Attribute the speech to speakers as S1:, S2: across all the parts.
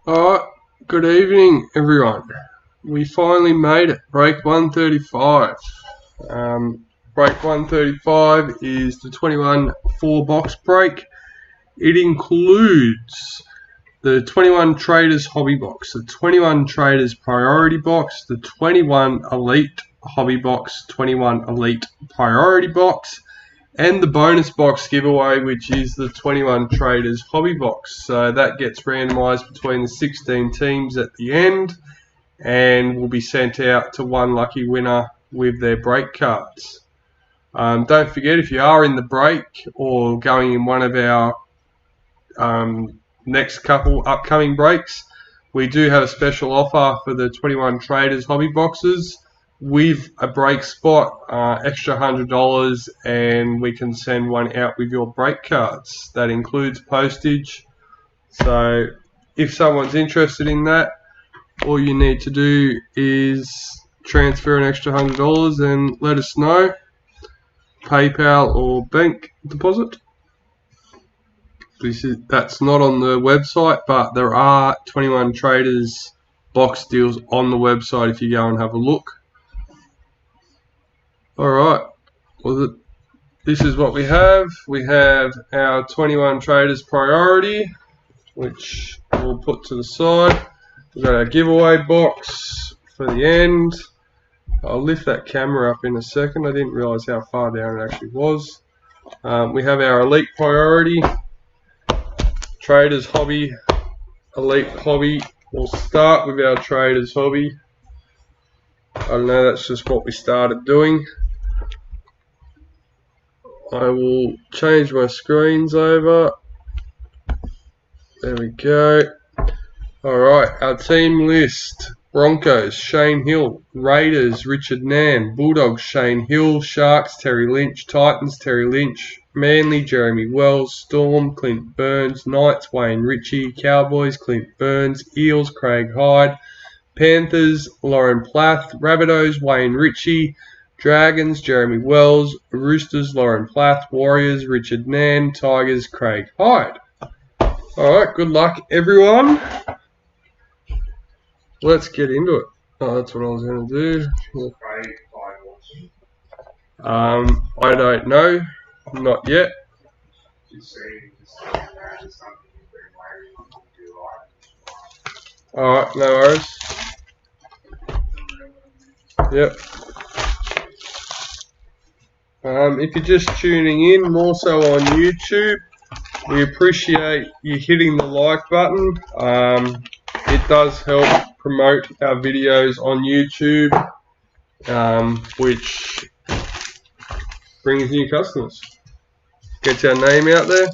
S1: Alright, good evening everyone. We finally made it, break 135. Break 135 is the 21 4-box break. It includes the 21 Traders Hobby Box, the 21 Traders Priority Box, the 21 Elite Hobby Box, 21 Elite Priority Box, and the bonus box giveaway, which is the 21 Traders Hobby Box. So that gets randomised between the 16 teams at the end and will be sent out to one lucky winner with their break cards. Don't forget, if you are in the break or going in one of our next couple upcoming breaks, we do have a special offer for the 21 Traders Hobby Boxes with a break spot, extra $100, and we can send one out with your break cards. That includes postage. So if someone's interested in that, all you need to do is transfer an extra $100 and let us know. PayPal or bank deposit. That's not on the website, but there are 21 Traders box deals on the website if you go and have a look. Alright, well, this is what we have. We have our 21 Traders Priority, which we'll put to the side. We've got our giveaway box for the end. I'll lift that camera up in a second. I didn't realise how far down it actually was. We have our Elite Priority, Traders Hobby, Elite Hobby. We'll start with our Traders Hobby. I don't know, that's just what we started doing. I will change my screens over. There we go. Alright, our team list. Broncos, Shane Hill. Raiders, Richard Nam. Bulldogs, Shane Hill. Sharks, Terry Lynch. Titans, Terry Lynch. Manly, Jeremy Wells. Storm, Clint Burns. Knights, Wayne Ritchie. Cowboys, Clint Burns. Eels, Craig Hyde. Panthers, Lauren Plath. Rabbitohs, Wayne Ritchie. Dragons, Jeremy Wells. Roosters, Lauren Plath. Warriors, Richard Nan. Tigers, Craig Hyde. Alright, good luck everyone. Let's get into it. Oh, that's what I was going to do. I don't know. Not yet. Alright, no worries. Yep. If you're just tuning in, more so on YouTube, we appreciate you hitting the like button. It does help promote our videos on YouTube, which brings new customers. Gets our name out there.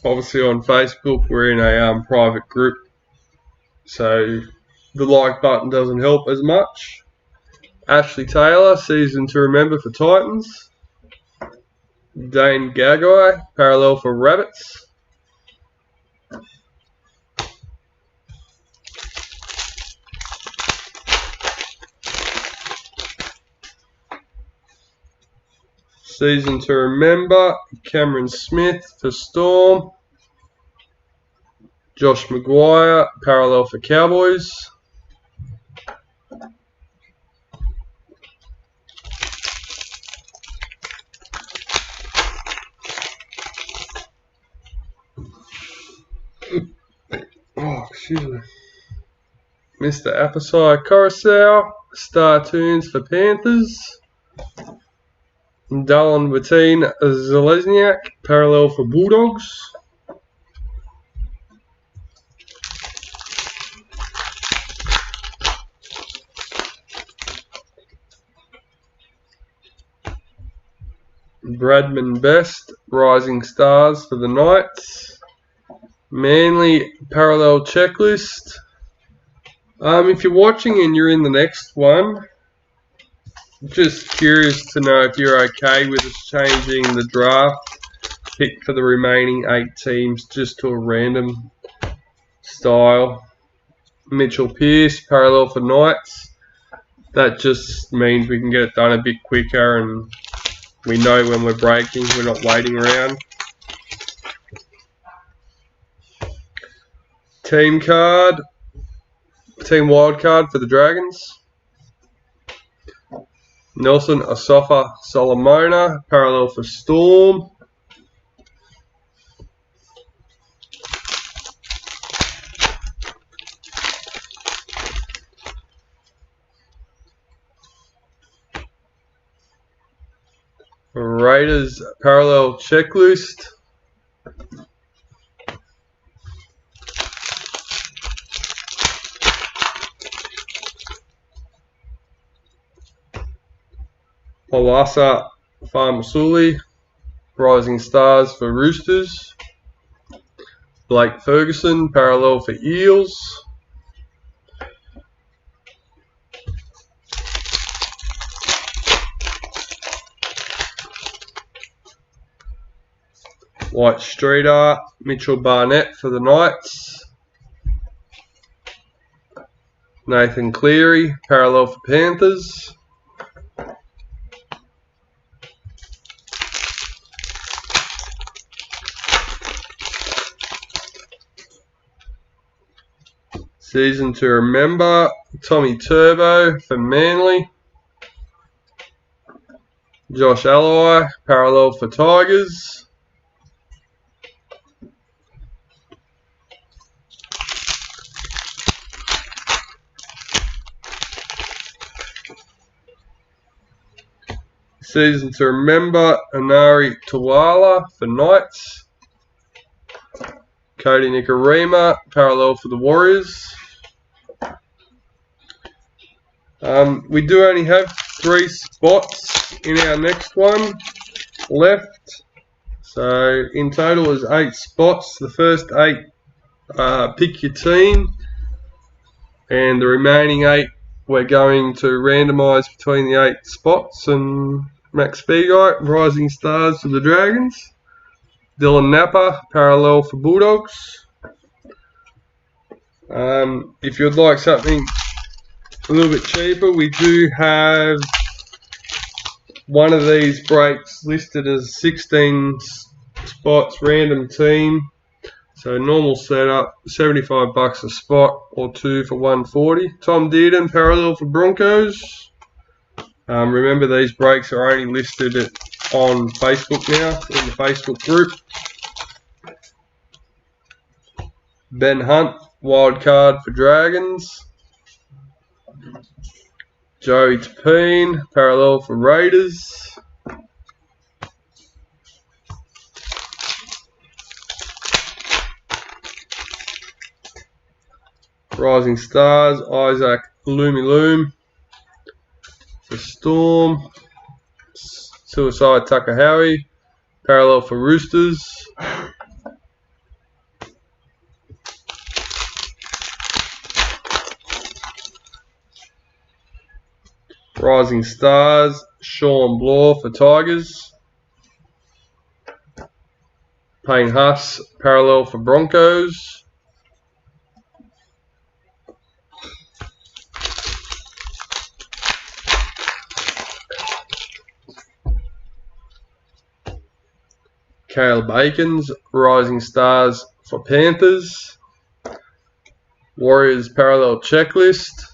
S1: Obviously on Facebook we're in a private group, so the like button doesn't help as much. Ashley Taylor, season to remember for Titans. Dane Gagai, parallel for Rabbits. Season to remember, Cameron Smith for Storm. Josh Maguire, parallel for Cowboys. Oh, excuse me. Mr. Apasai Coruscant, Star Tunes for Panthers. Dallin Watine Zalesniak, parallel for Bulldogs. Bradman Best, Rising Stars for the Knights. Manly parallel checklist. If you're watching and you're in the next one, just curious to know if you're okay with us changing the draft pick for the remaining 8 teams just to a random style. Mitchell Pearce, parallel for Knights. That just means we can get it done a bit quicker and We know when we're breaking, we're not waiting around. Team card, team wild card for the Dragons. Nelson Asafa Solomona, parallel for Storm. Raiders parallel checklist. Olasa Farmasuli, Rising Stars for Roosters. Blake Ferguson, parallel for Eels. White Streeter, Mitchell Barnett for the Knights. Nathan Cleary, parallel for Panthers. Season to remember, Tommy Turbo for Manly. Josh Alloy, parallel for Tigers. Season to remember, Anari Tawala for Knights. Cody Nikarima, parallel for the Warriors. We do only have 3 spots in our next one left. So in total is 8 spots. The first 8 pick your team, and the remaining 8 we're going to randomise between the 8 spots. And Max Fegite, Rising Stars for the Dragons. Dylan Napa, parallel for Bulldogs. If you'd like something a little bit cheaper, we do have one of these breaks listed as 16 spots, random team. So normal setup, $75 a spot, or 2 for $140. Tom Dearden, parallel for Broncos. Remember, these breaks are only listed on Facebook now, in the Facebook group. Ben Hunt, wild card for Dragons. Joey Tapine, parallel for Raiders. Rising Stars, Isaac Lumiloom for Storm. Suicide Takahawi, parallel for Roosters. Rising Stars, Sean Bloor for Tigers. Payne Huss, parallel for Broncos. Caleb Aikens, Rising Stars for Panthers. Warriors parallel checklist.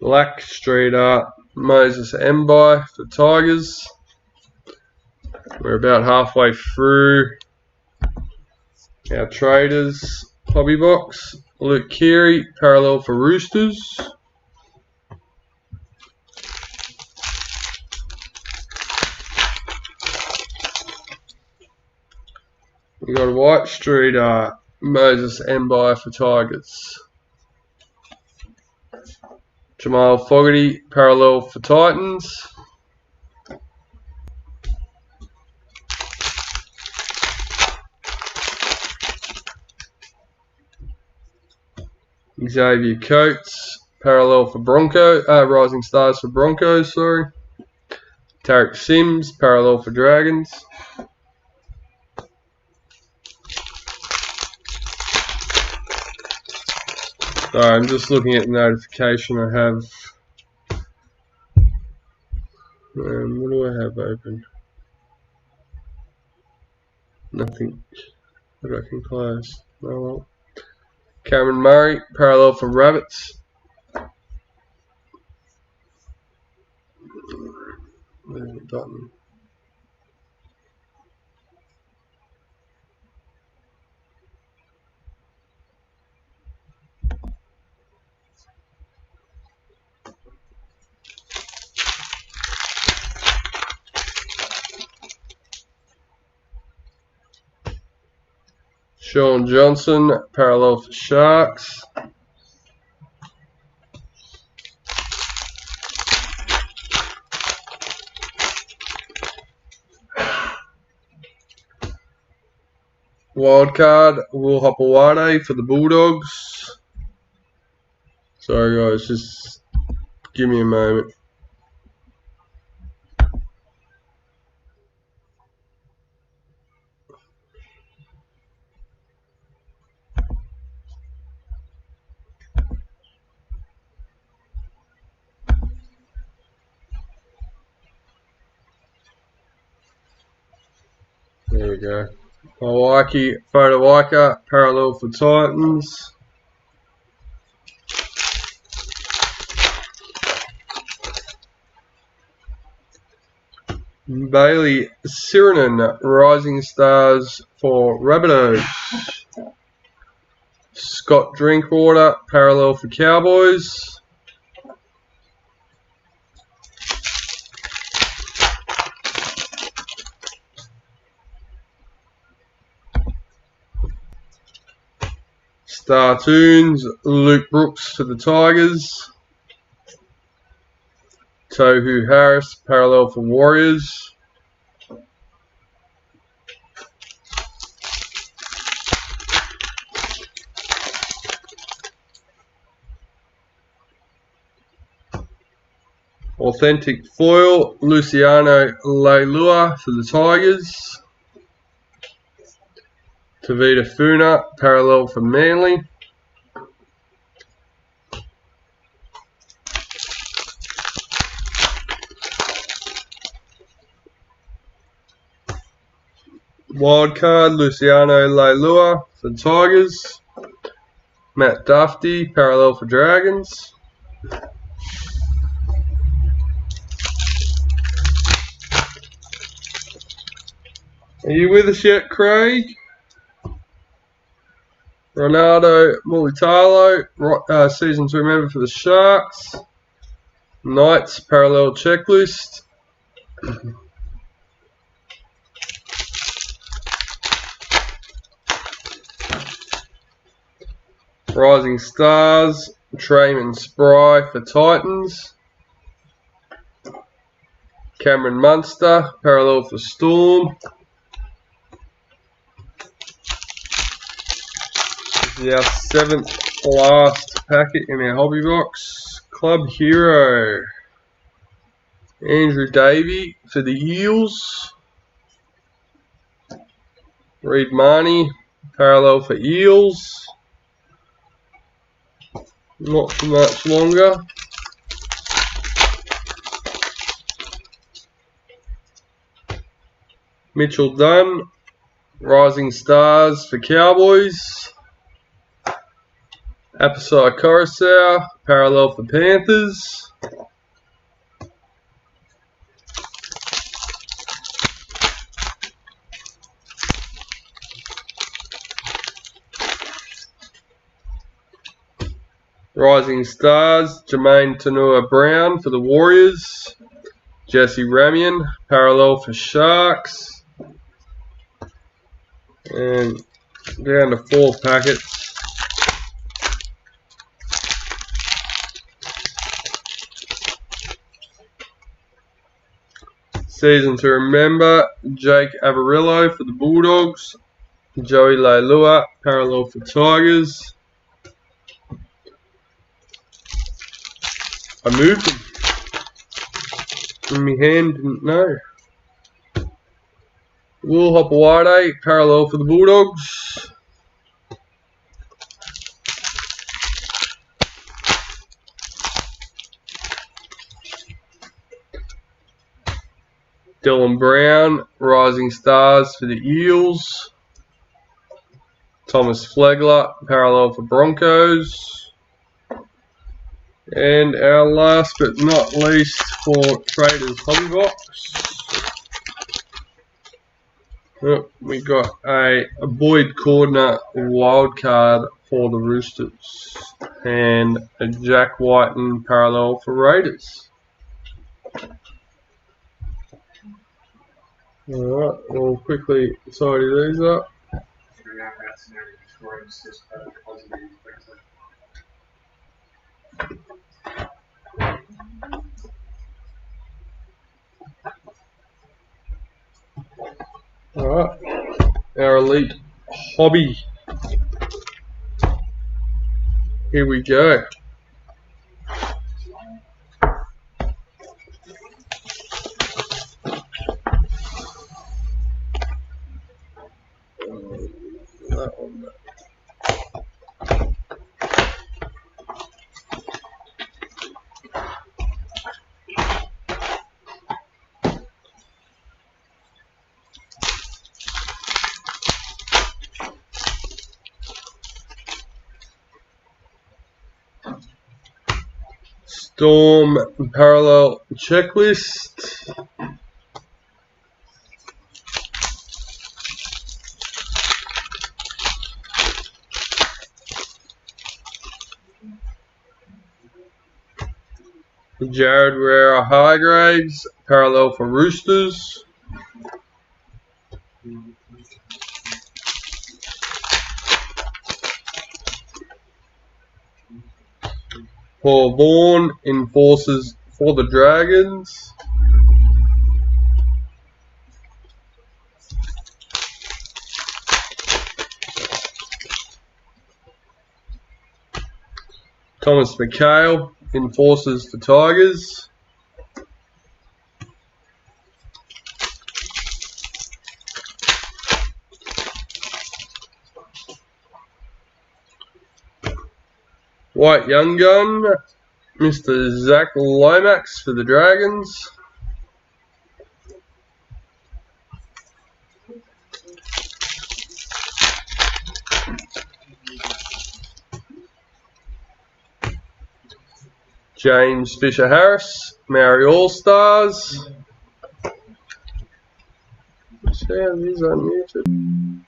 S1: Black Streeter, Moses Mbai for Tigers. We're about halfway through our Traders Hobby Box. Luke Keary, parallel for Roosters. We got a White Streeter, Moses Mbai for Tigers. Jamal Fogarty, parallel for Titans. Xavier Coates, parallel for Rising Stars for Broncos, sorry. Tarek Sims, parallel for Dragons. Sorry, I'm just looking at the notification I have. What do I have open? Nothing that I can close. Oh well. Cameron Murray, parallel for Rabbits. There's the button. Sean Johnson, parallel for Sharks. Wildcard, Will Hopewade for the Bulldogs. Sorry guys, just give me a moment. There we go. Hawaii Fodawaika, parallel for Titans. Bailey Sirinen, Rising Stars for Rabbitohs. Scott Drinkwater, parallel for Cowboys. Startoons, Luke Brooks for the Tigers. Tohu Harris, parallel for Warriors. Authentic foil, Luciano Leilua for the Tigers. Tavita Funa, parallel for Manly. Wildcard, Luciano Leilua for the Tigers. Matt Duffy, parallel for Dragons. Are you with us yet, Craig? Ronaldo Mulitalo, season to remember for the Sharks. Knights, parallel checklist. Rising Stars, Trayman Spry for Titans. Cameron Munster, parallel for Storm. This is our 7th last packet in our hobby box. Club Hero, Andrew Davey for the Eels. Reid Marnie, parallel for Eels. Not for much longer. Mitchell Dunn, Rising Stars for Cowboys. Apasai Coruscant, parallel for Panthers. Rising Stars, Jermaine Tanua-Brown for the Warriors. Jesse Ramian, parallel for Sharks. And down to 4 packets. Season to remember, Jake Averillo for the Bulldogs. Joey Leilua, parallel for Tigers. I moved him. And my hand didn't know. Will Hopewade, parallel for the Bulldogs. Dylan Brown, Rising Stars for the Eels. Thomas Flegler, parallel for Broncos. And our last but not least for Traders Hobby Box, we got a Boyd Cordner wild card for the Roosters and a Jack Whiten parallel for Raiders. Alright, we'll quickly tidy these up. Alright, our Elite Hobby. Here we go. That one. Storm parallel checklist. Jared Rara Hargraves parallel for Roosters. Paul Vaughan enforces for the Dragons. Thomas McHale enforces the Tigers. White Young Gun, Mr. Zach Lomax for the Dragons. James Fisher Harris, Maori All Stars. Sound is unmuted.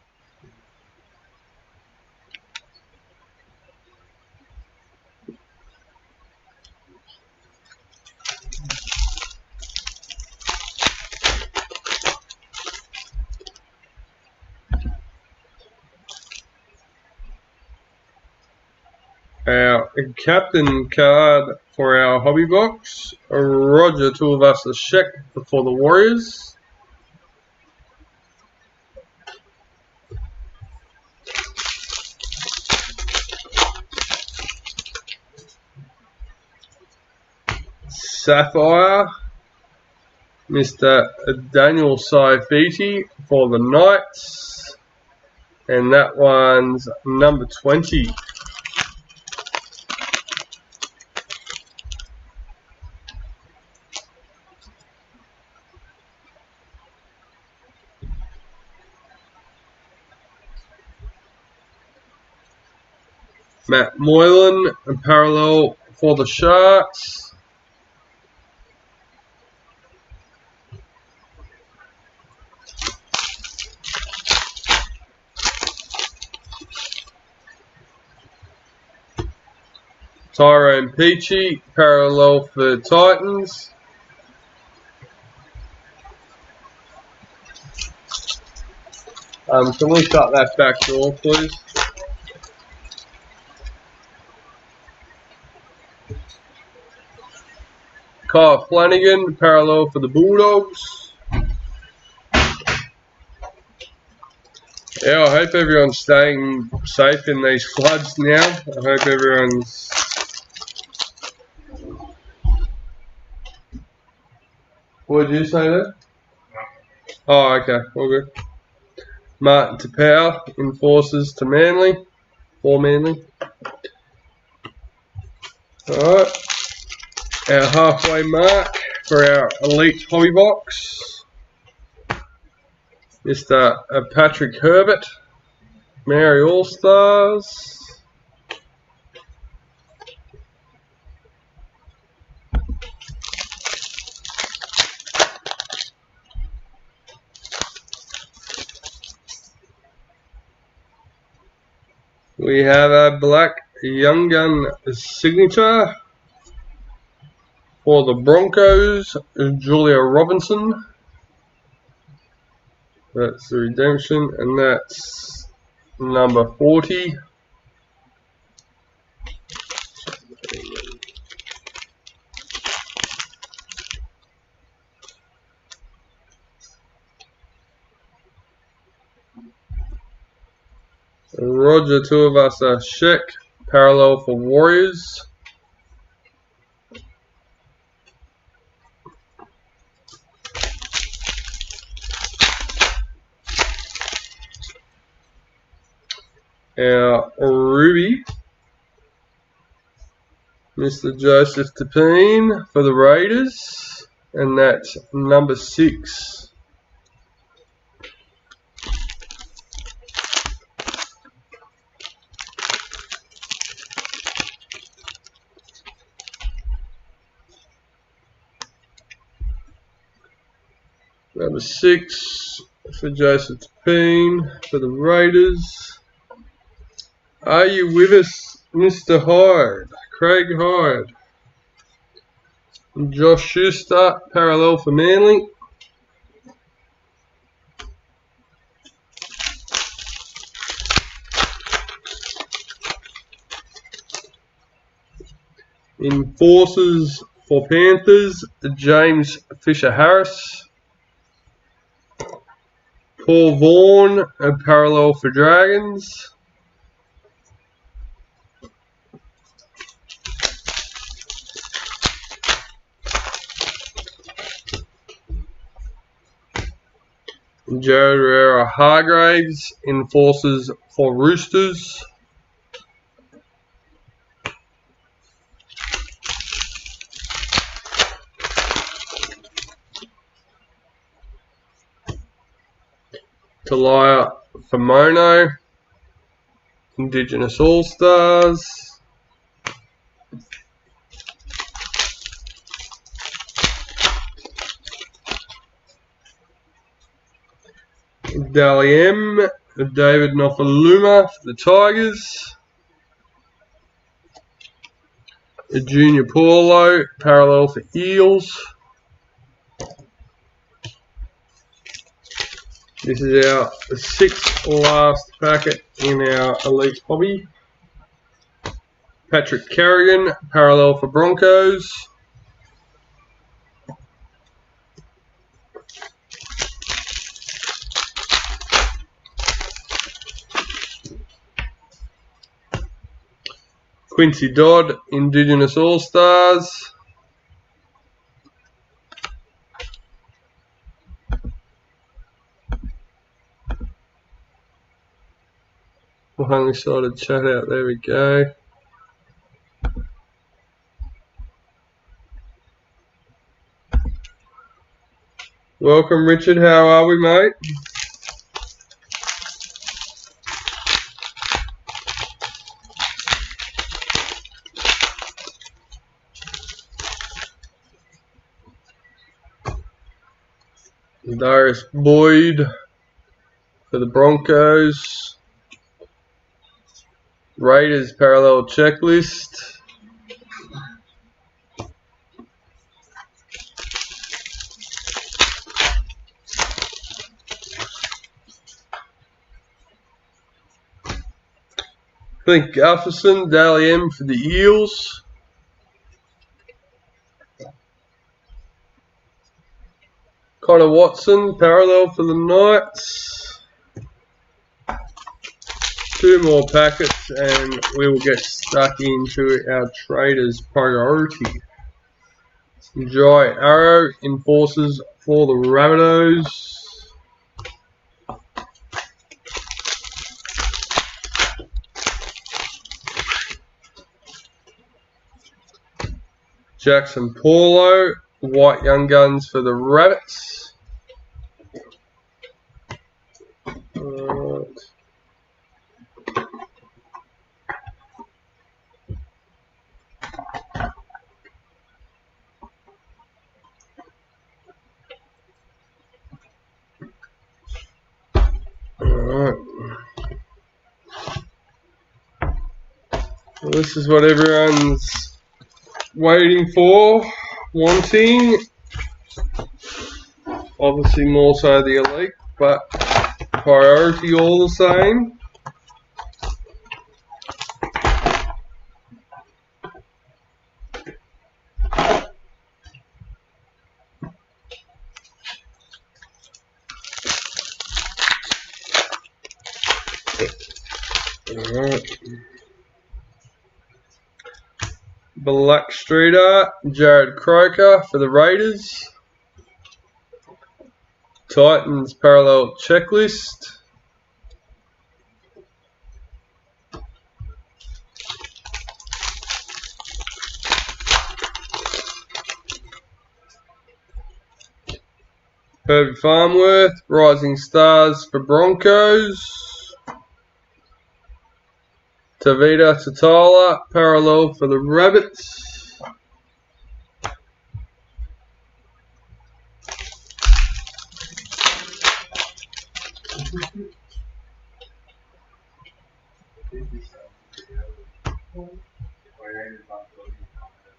S1: Our captain card for our hobby box, Roger Tuivasa-Sheck for the Warriors. Sapphire, Mr. Daniel Saifiti for the Knights, and that one's number 20. Matt Moylan, a parallel for the Sharks. Tyrone Peachy, parallel for Titans. Can we shut that back door, please? Kyle Flanagan, parallel for the Bulldogs. Yeah, I hope everyone's staying safe in these floods now. I hope everyone's... What did you say there? Oh, okay, all good. Martin Tapau enforces to Manly, for Manly. Alright, our halfway mark for our Elite Hobby Box. Mr. Patrick Herbert, Mary All-Stars. We have a black Young Gun signature for the Broncos, Julia Robinson. That's the redemption, and that's number 40. Roger Tuivasa Sheck, parallel for Warriors. Our Ruby, Mr. Joseph Tapine for the Raiders, and that's number 6. Number 6 for Joseph Tapine for the Raiders. Are you with us, Mr. Hyde? Craig Hyde. Josh Schuster, parallel for Manly. Enforcers for Panthers, James Fisher-Harris. Paul Vaughan, a parallel for Dragons. Jared Herrera Hargraves, Enforcers for Roosters. Talia Famono, Indigenous All-Stars. Dally M, David Nofaluma for the Tigers. Junior Paulo, parallel for Eels. This is our 6th last packet in our Elite Hobby. Patrick Carrigan, parallel for Broncos. Quincy Dodd, Indigenous All-Stars. We'll hang this side of chat out, there we go. Welcome Richard, how are we mate? Darius Boyd for the Broncos. Raiders parallel checklist. Clint Gufferson, Dally M for the Eels. Connor Watson, parallel for the Knights. 2 more packets and we will get stuck into our Traders Priority. Jai Arrow, Enforcers for the Rabbitohs. Jackson Paulo, White Young Guns for the Rabbits. Well, this is what everyone's waiting for, wanting. Obviously more so the Elite, but priority all the same. Alright. Black Streeter, Jared Croker for the Raiders. Titans parallel checklist. Herbie Farmworth, Rising Stars for Broncos. Tavita Tatala, parallel for the Rabbits.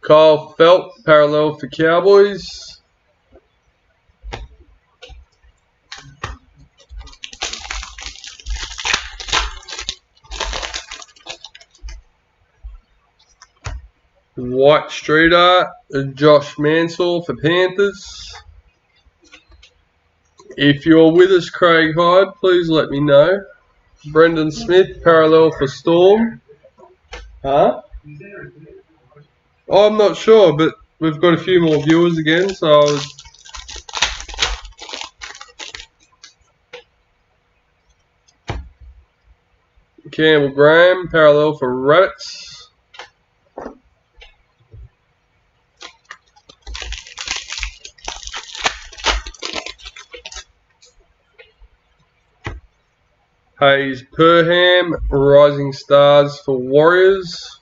S1: Kyle Felt, parallel for Cowboys. White Streeter, Josh Mansell for Panthers. If you're with us, Craig Hyde, please let me know. Brendan Smith, parallel for Storm. Huh? Oh, I'm not sure, but we've got a few more viewers again, so Campbell Graham, parallel for Rabbits. Hayes Perham, Rising Stars for Warriors.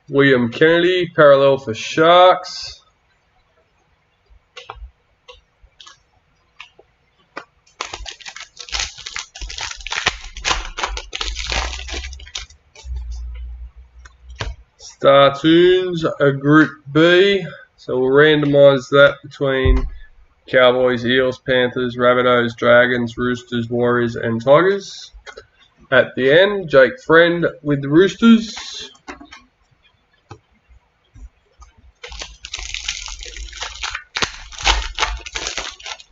S1: William Kennedy, parallel for Sharks. Star Tunes, a Group B. So we'll randomise that between Cowboys, Eels, Panthers, Rabbitohs, Dragons, Roosters, Warriors and Tigers. At the end, Jake Friend with the Roosters.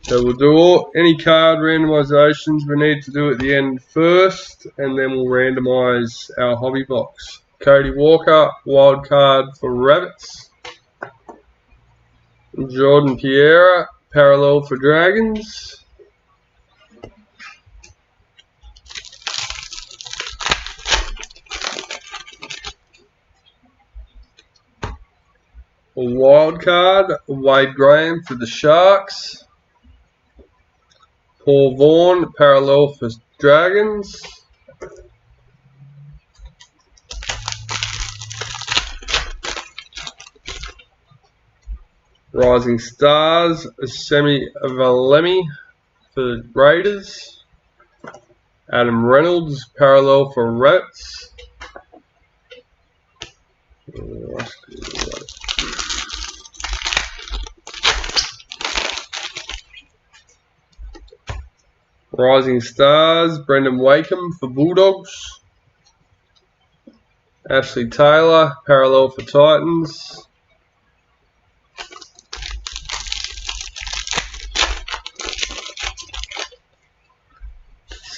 S1: So we'll do any card randomisations we need to do at the end first, and then we'll randomise our hobby box. Cody Walker, wild card for Rabbits. Jordan Pierre, parallel for Dragons. A wild card, Wade Graham for the Sharks. Paul Vaughan, parallel for Dragons. Rising Stars, Semi Valemi for the Raiders. Adam Reynolds, parallel for Rabbits. Rising Stars, Brendan Wakeham for Bulldogs. Ashley Taylor, parallel for Titans.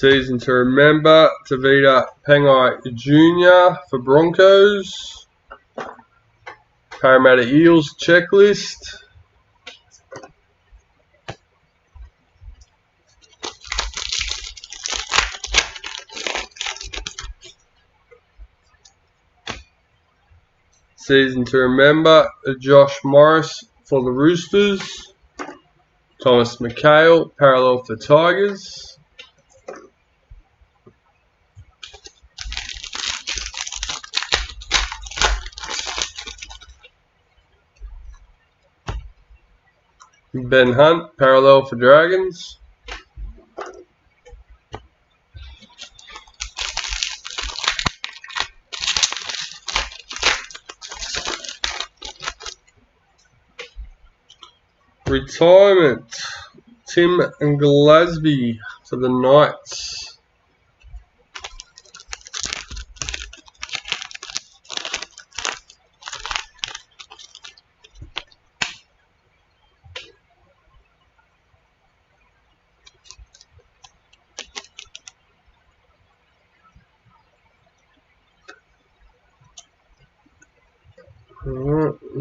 S1: Season to remember, Tavita Pangai Jr. for Broncos. Parramatta Eels checklist. Season to remember, Josh Morris for the Roosters. Thomas McHale, parallel for Tigers. Ben Hunt, parallel for Dragons. Retirement, Tim Glasby for the Knights.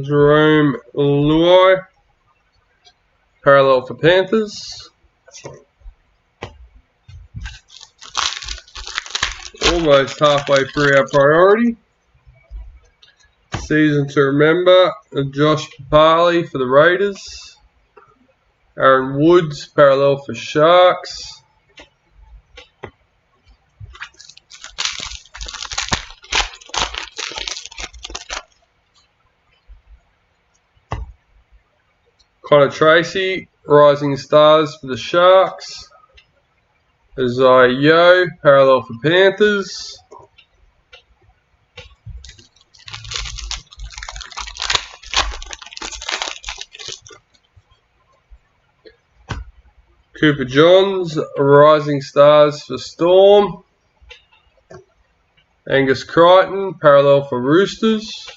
S1: Jerome Luai, parallel for Panthers. Almost halfway through our priority. Season to remember, Josh Papali for the Raiders. Aaron Woods, parallel for Sharks. Connor Tracy, Rising Stars for the Sharks. Isaiah Yeo, parallel for Panthers. Cooper Johns, Rising Stars for Storm. Angus Crichton, parallel for Roosters.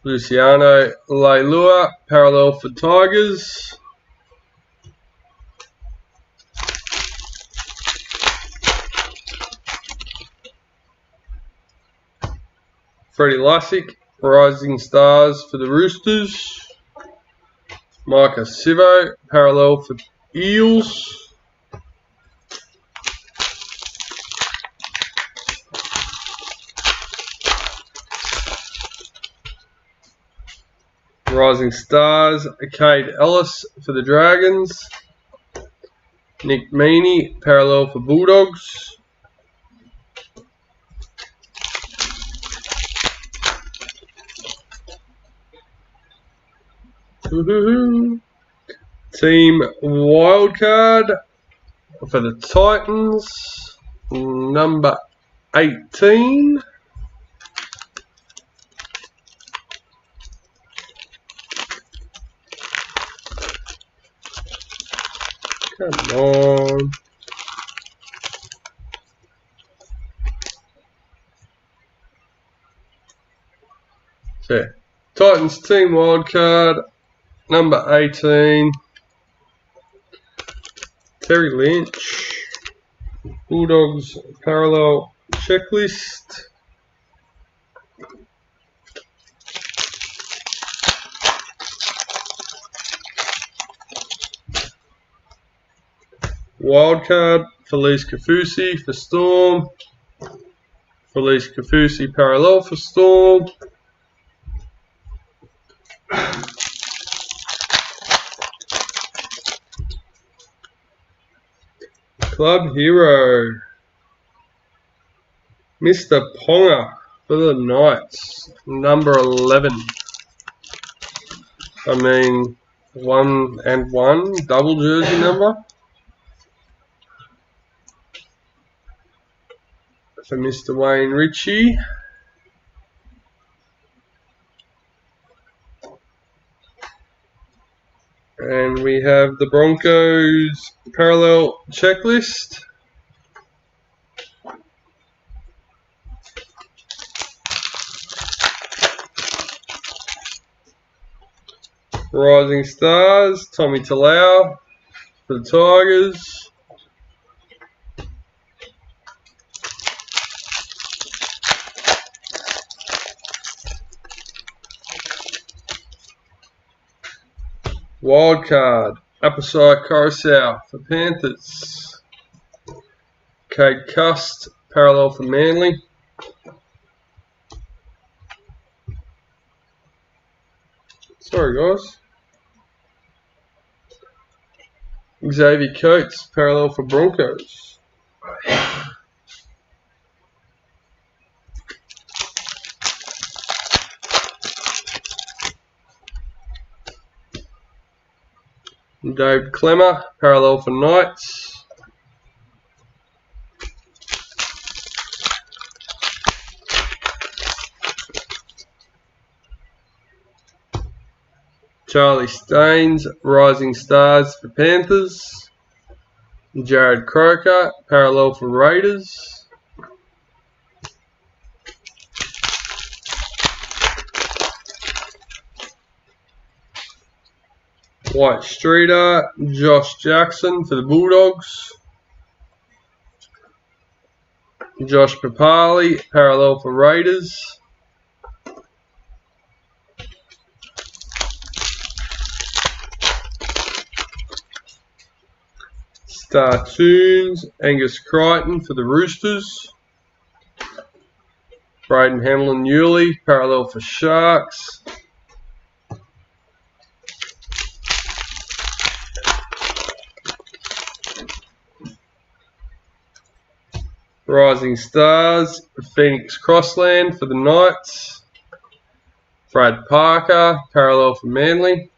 S1: Luciano Leilua, parallel for Tigers. Freddie Lussick, Rising Stars for the Roosters. Micah Sivo, parallel for Eels. Rising Stars, Cade Ellis for the Dragons. Nick Meaney, parallel for Bulldogs. Team Wildcard for the Titans, number 18. Come on. So, Titans team wildcard, number 18. Terry Lynch. Bulldogs parallel checklist. Wildcard, Felice Kafusi for Storm. Felice Kafusi parallel for Storm. Club Hero, Mr. Ponga for the Knights, number 11. I mean, 1 and 1, double jersey number. For Mr. Wayne Ritchie. And we have the Broncos parallel checklist. Rising Stars, Tommy Talau for the Tigers. Wildcard, Apasai Coruscant for Panthers. Cade Cust, parallel for Manly. Sorry guys. Xavier Coates, parallel for Broncos. Dave Clemmer, parallel for Knights. Charlie Staines, Rising Stars for Panthers. Jared Croker, parallel for Raiders. White Streeter, Josh Jackson for the Bulldogs. Josh Papali, parallel for Raiders. Startoons, Angus Crichton for the Roosters. Braden Hamlin-Uele, parallel for Sharks. Rising Stars, Phoenix Crossland for the Knights. Brad Parker, parallel for Manly.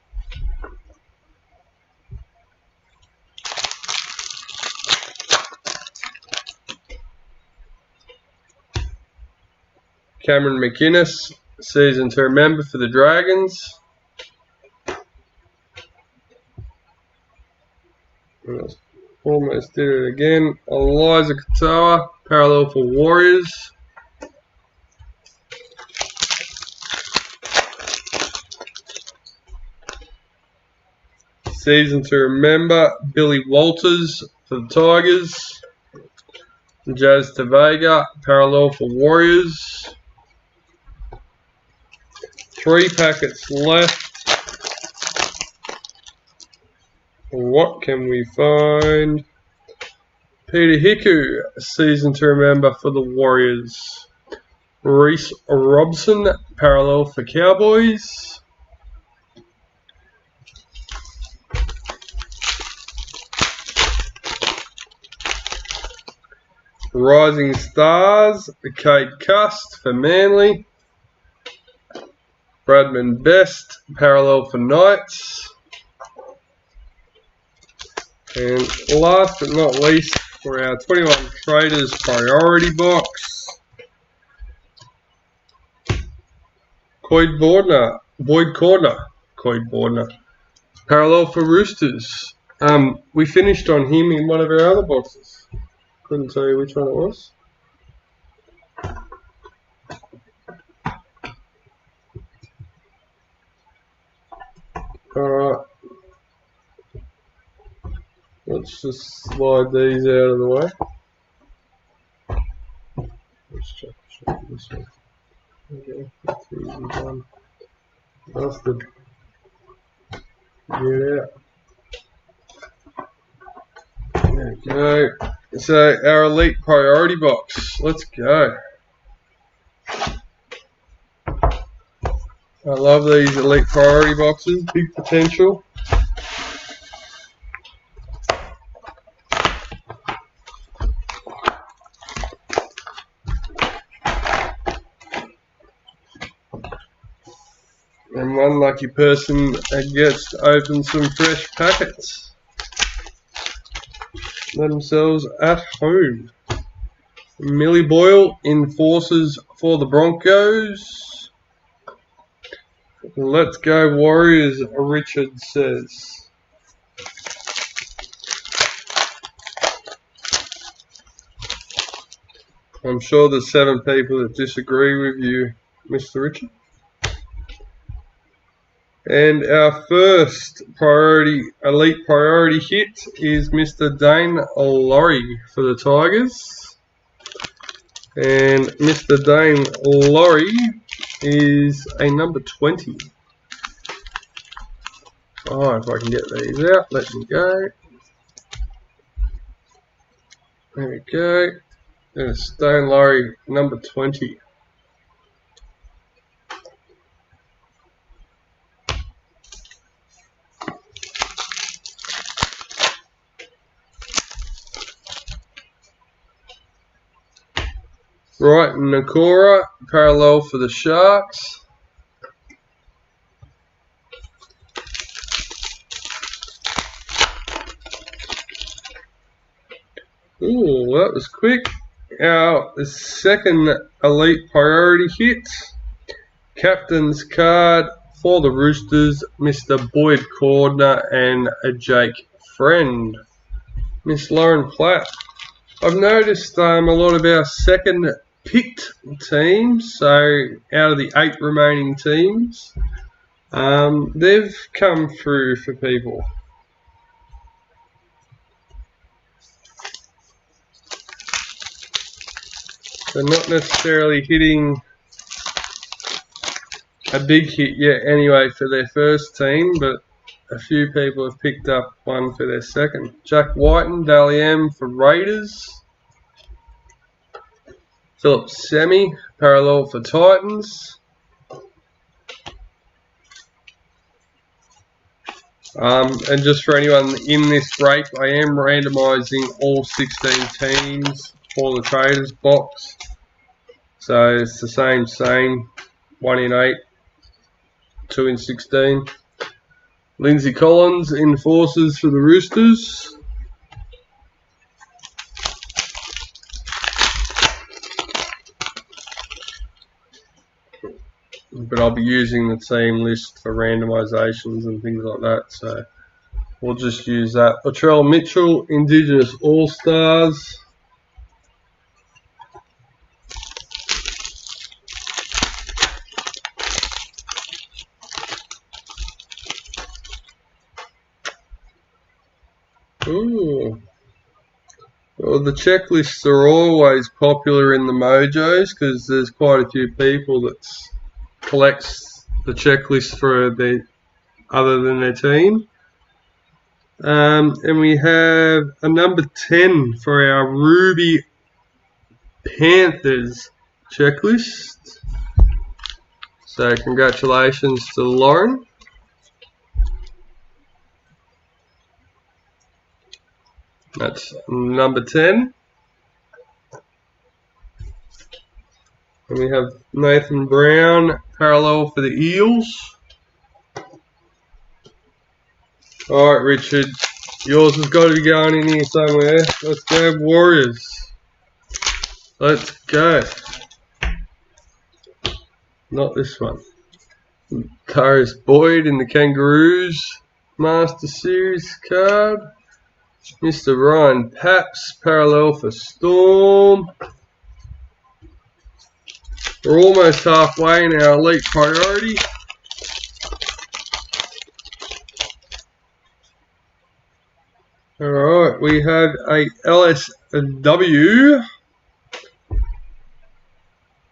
S1: Cameron McInnes, season to remember for the Dragons. Almost did it again. Eliza Katoa, parallel for Warriors. Season to remember, Billy Walters for the Tigers. Jazz Tavega, parallel for Warriors. 3 packets left. What can we find? Peter Hiku, season to remember for the Warriors. Reece Robson, parallel for Cowboys. Rising Stars, Kate Cust for Manly. Bradman Best, parallel for Knights. And last but not least, for our 21 Traders Priority Box, Boyd Cordner, parallel for Roosters. We finished on him in one of our other boxes. Couldn't tell you which one it was. Alright. Let's just slide these out of the way. Let's check this one. Okay, that's the easy one. That's the get out. There we go. So our Elite Priority Box. Let's go. I love these Elite Priority Boxes. Big potential. And one lucky person gets to open some fresh packets themselves at home. Millie Boyle, enforces for the Broncos. Let's go Warriors, Richard says. I'm sure there's 7 people that disagree with you, Mr. Richard. And our first Elite Priority hit is Mr. Dane Laurie for the Tigers. And Mr. Dane Laurie is a number 20. Oh, if I can get these out, let me go. There we go. There's Dane Laurie, number 20. Right, Nakora, parallel for the Sharks. Ooh, that was quick. Our second Elite Priority hit. Captain's card For the Roosters, Mr. Boyd Cordner and a Jake Friend. Miss Lauren Platt. I've noticed a lot of our second picked teams, so out of the 8 remaining teams, they've come through for people. They're not necessarily hitting a big hit yet anyway for their first team, but a few people have picked up one for their second. Jack Whiten, Dally M for Raiders. Philip Semi, parallel for Titans. And just for anyone in this break, I am randomising all 16 teams for the Traders box. So it's the same, 1 in 8, 2 in 16. Lindsay Collins, Enforcers for the Roosters. But I'll be using the team list for randomisations and things like that, so we'll just use that. Latrell Mitchell, Indigenous All-Stars. Ooh. Well, the checklists are always popular in the mojos because there's quite a few people that collects the checklist for their other than their team. And we have a number 10 for our Ruby Panthers checklist. So congratulations to Lauren. That's number 10. And we have Nathan Brown, parallel for the Eels. Alright, Richard, yours has got to be going in here somewhere. Let's go, Warriors. Let's go. Not this one. Darius Boyd in the Kangaroos Master Series card. Mr. Ryan Paps, parallel for Storm. We're almost halfway in our Elite Priority. Alright, we have a LSW.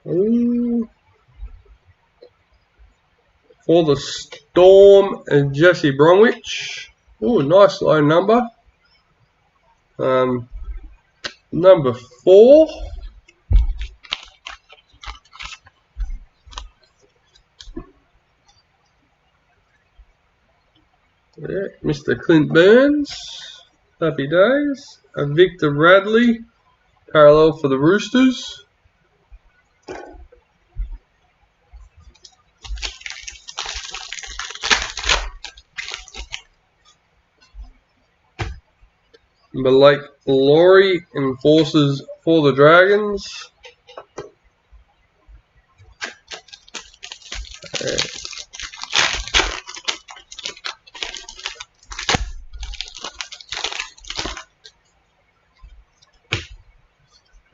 S1: Ooh. For the Storm and Jesse Bromwich. Ooh, nice low number. Number 4. Yeah, Mr. Clint Burns. Happy days. Victor Radley, parallel for the Roosters. Blake Laurie, Enforcers for the Dragons.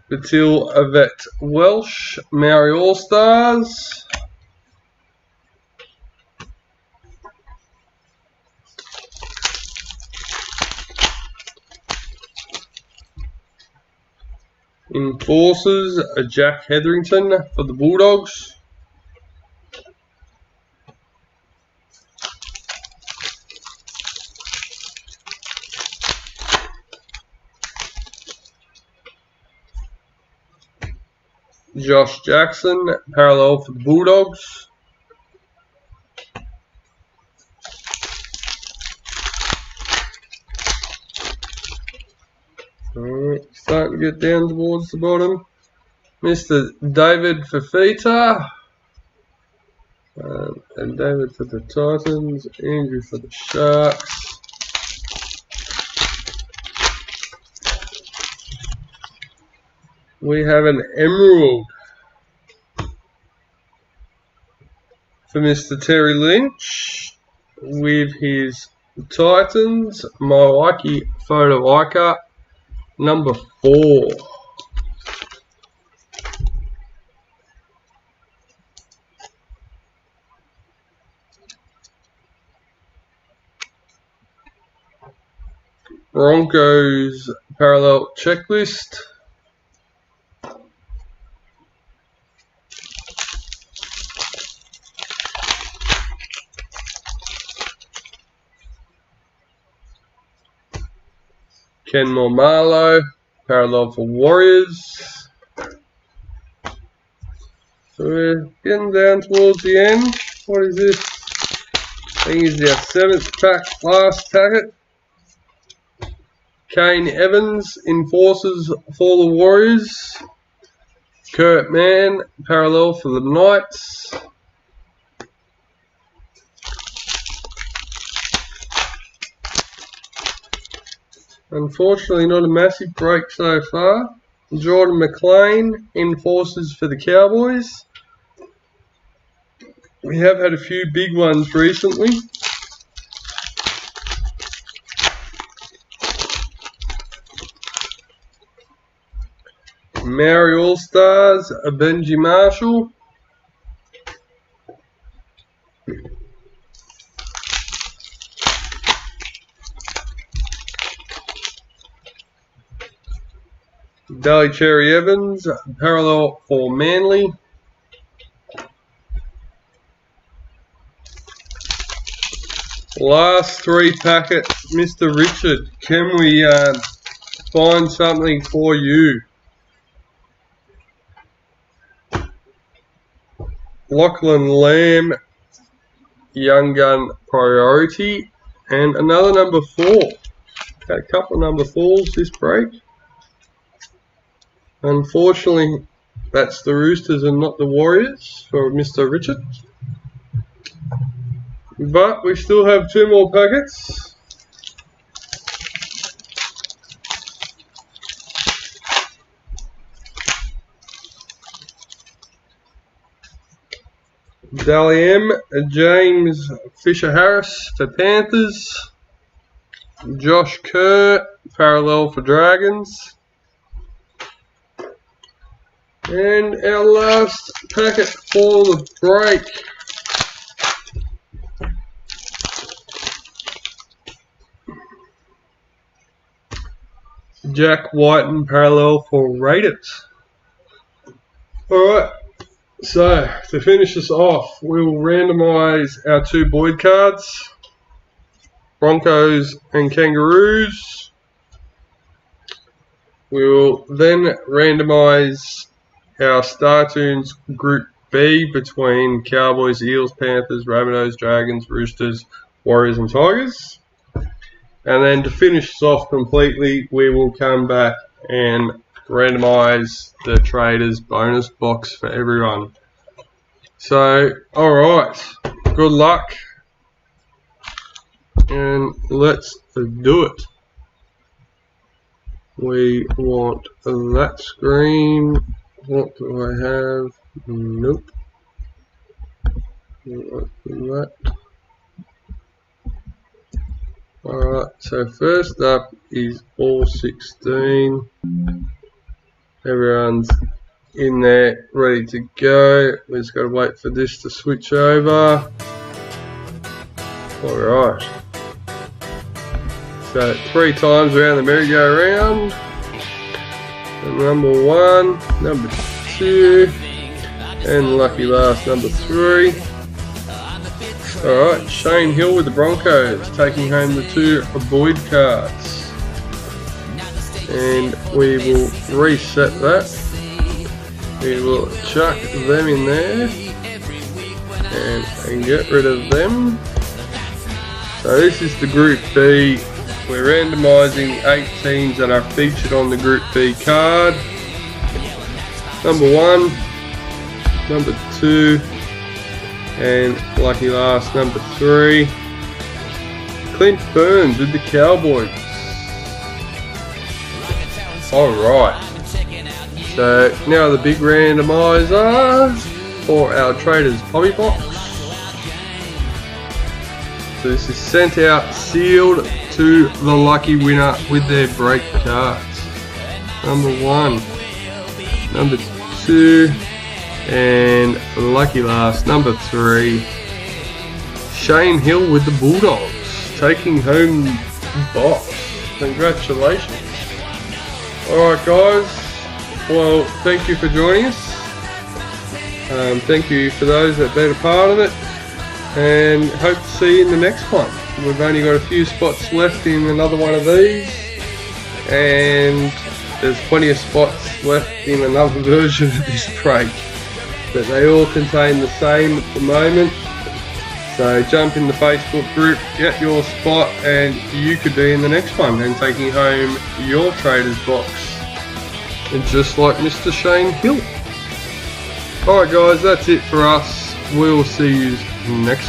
S1: Batil Yvette Welsh, Maori All-Stars. Enforcers, Jack Hetherington for the Bulldogs. Josh Jackson, parallel for the Bulldogs. Alright, starting to get down towards the bottom. Mr. David Fafita. And David for the Titans. Andrew for the Sharks. We have an Emerald. for Mr. Terry Lynch with his Titans, Milwaukee photo icon, number 4. Broncos parallel checklist. Ken Marlowe, parallel for Warriors. So we're getting down towards the end. What is this? I think it's our 7th pack, last packet. Kane Evans, enforcers for the Warriors. Kurt Mann, parallel for the Knights. Unfortunately, not a massive break so far. Jordan McLean, enforcers for the Cowboys. We have had a few big ones recently. Maori All-Stars, Benji Marshall. Daly Cherry Evans, parallel for Manly. Last 3 packets, Mr. Richard. Can we find something for you? Lachlan Lamb, Young Gun Priority, and another number 4. Got a couple of number 4s this break. Unfortunately, that's the Roosters and not the Warriors for Mr. Richard. But we still have 2 more packets. Dally M, James Fisher-Harris for Panthers. Josh Kerr, parallel for Dragons. And our last packet for the break. Jack Whiten, parallel for Raiders. Alright, so to finish this off, we will randomise our 2 Boyd cards. Broncos and Kangaroos. We will then randomise our Startoons Group B between Cowboys, Eels, Panthers, Rabbitohs, Dragons, Roosters, Warriors and Tigers. And then to finish this off completely, we will come back and randomise the Traders bonus box for everyone. So, alright, good luck. And let's do it. We want that screen. What do I have? Nope. That. Alright, so first up is all 16. Everyone's in there, ready to go. We just got to wait for this to switch over. Alright. So 3 times around the merry-go-round. Number 1, number 2, and lucky last number 3. Alright, Shane Hill with the Broncos taking home the 2 Boyd cards. And we will reset that. We will chuck them in there and get rid of them. So this is the Group B. We're randomising 8 teams that are featured on the Group B card. Number 1, number 2, and lucky last number 3. Clint Burns with the Cowboys. Alright. So now the big randomiser for our Traders Hobby Box. So this is sent out sealed to the lucky winner with their break cards. Number 1, number 2, and lucky last, number 3. Shane Hill with the Bulldogs, taking home the box. Congratulations. Alright guys, well thank you for joining us. Thank you for those that have been a part of it, and hope to see you in the next one. We've only got a few spots left in another one of these, and there's plenty of spots left in another version of this break, but they all contain the same at the moment. So jump in the Facebook group, get your spot, and you could be in the next one and taking home your Traders box, and just like Mr. Shane Hill. Alright guys, that's it for us. We'll see you next time.